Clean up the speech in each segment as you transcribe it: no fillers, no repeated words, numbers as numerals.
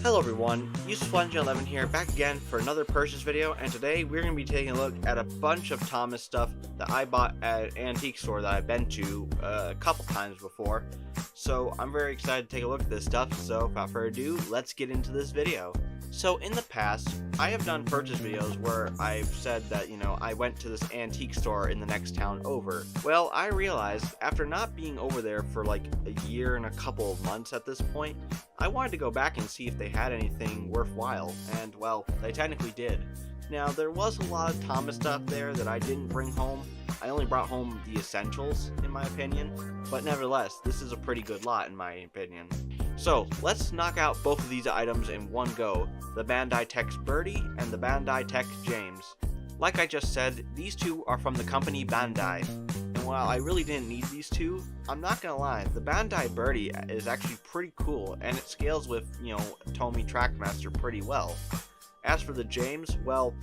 Hello everyone, Flea11 here, back again for another purchase video, and today we're going to be taking a look at a bunch of Thomas stuff that I bought at an antique store that I've been to a couple times before. So I'm very excited to take a look at this stuff, so without further ado, let's get into this video. So in the past, I have done purchase videos where I've said that, I went to this antique store in the next town over. Well, I realized after not being over there for like a year and a couple of months at this point, I wanted to go back and see if they had anything worthwhile, and well, they technically did. Now, there was a lot of Thomas stuff there that I didn't bring home. I only brought home the essentials, in my opinion, but nevertheless, this is a pretty good lot in my opinion. So, let's knock out both of these items in one go, the Bandai Tech Birdie and the Bandai Tech James. Like I just said, these two are from the company Bandai. And while I really didn't need these two, I'm not gonna lie, the Bandai Birdie is actually pretty cool, and it scales with, Tomy Trackmaster pretty well. As for the James, well,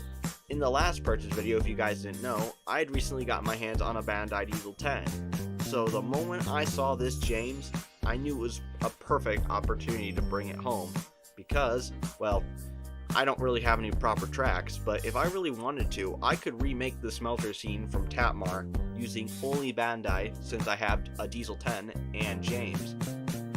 in the last purchase video, if you guys didn't know, I had recently got my hands on a Bandai Diesel 10. So the moment I saw this James, I knew it was a perfect opportunity to bring it home. Because, well, I don't really have any proper tracks, but if I really wanted to, I could remake the smelter scene from Tapmar using only Bandai, since I have a Diesel 10 and James.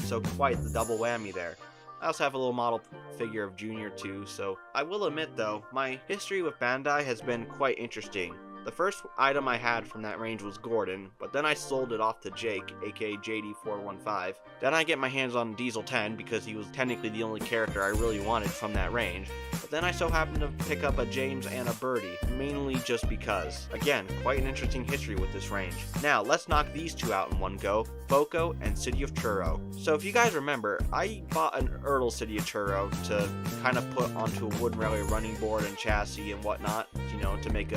So quite the double whammy there. I also have a little model figure of Junior too, so I will admit though, my history with Bandai has been quite interesting. The first item I had from that range was Gordon, but then I sold it off to Jake, aka JD415. Then I get my hands on Diesel 10 because he was technically the only character I really wanted from that range. But then I so happened to pick up a James and a Birdie, mainly just because. Again, quite an interesting history with this range. Now, let's knock these two out in one go, Boko and City of Turo. So if you guys remember, I bought an Erdl City of Turo to kind of put onto a wooden railway running board and chassis and whatnot, to make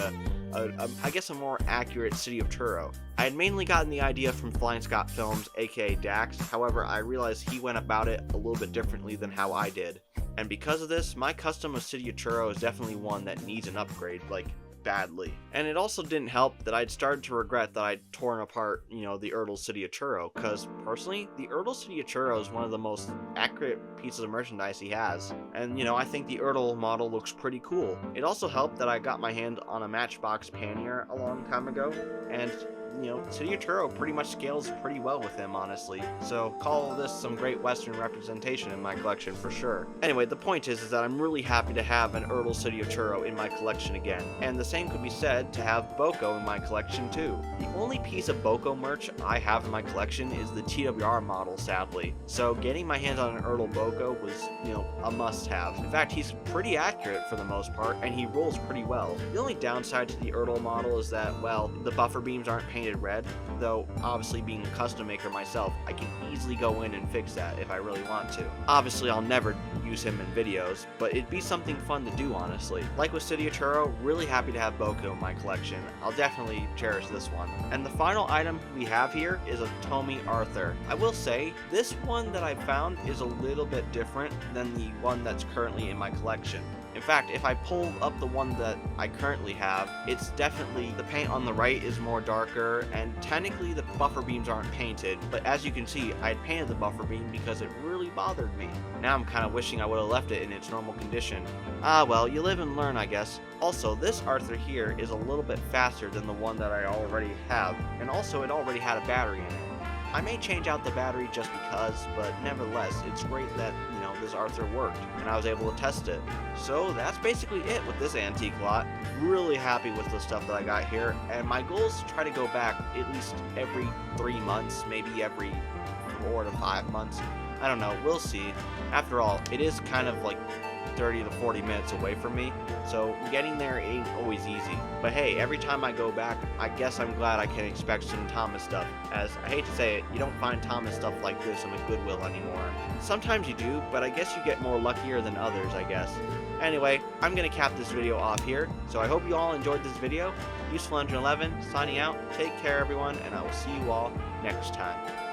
I guess a more accurate City of Turo. I had mainly gotten the idea from Flying Scott Films, aka Dax, however I realized he went about it a little bit differently than how I did. And because of this, my custom of City of Turo is definitely one that needs an upgrade, like, badly. And it also didn't help that I'd started to regret that I'd torn apart, the Erdl City of Turo, because personally, the Erdl City of Turo is one of the most accurate pieces of merchandise he has. And, I think the Erdl model looks pretty cool. It also helped that I got my hand on a Matchbox pannier a long time ago, and City of Turo pretty much scales pretty well with him, honestly. So call this some great Western representation in my collection for sure. Anyway, the point is that I'm really happy to have an Erdl City of Turo in my collection again. And the same could be said to have Boko in my collection too. The only piece of Boko merch I have in my collection is the TWR model, sadly. So getting my hands on an Erdl Boko was, a must-have. In fact, he's pretty accurate for the most part, and he rolls pretty well. The only downside to the Erdl model is that, well, the buffer beams aren't painted red, though obviously being a custom maker myself, I can easily go in and fix that if I really want to. Obviously I'll never use him in videos, but it'd be something fun to do, honestly. Like with City of Turo, really happy to have Boko in my collection. I'll definitely cherish this one. And the final item we have here is a Tomy Arthur. I will say, this one that I found is a little bit different than the one that's currently in my collection. In fact, if I pull up the one that I currently have, it's definitely, the paint on the right is more darker, and technically the buffer beams aren't painted, but as you can see, I had painted the buffer beam because it really bothered me. Now I'm kind of wishing I would have left it in its normal condition. Ah well, you live and learn, I guess. Also, this Arthur here is a little bit faster than the one that I already have, and also it already had a battery in it. I may change out the battery just because, but nevertheless, it's great that, this Arthur worked, and I was able to test it. So that's basically it with this antique lot. Really happy with the stuff that I got here, and my goal is to try to go back at least every 3 months, maybe every 4 to 5 months. I don't know, we'll see. After all, it is kind of like 30 to 40 minutes away from me, so getting there ain't always easy. But hey, every time I go back, I guess I'm glad I can expect some Thomas stuff, as I hate to say it, you don't find Thomas stuff like this in the Goodwill anymore. Sometimes you do, but I guess you get more luckier than others, I guess. Anyway, I'm gonna cap this video off here, so I hope you all enjoyed this video. Flea11 signing out, take care everyone, and I will see you all next time.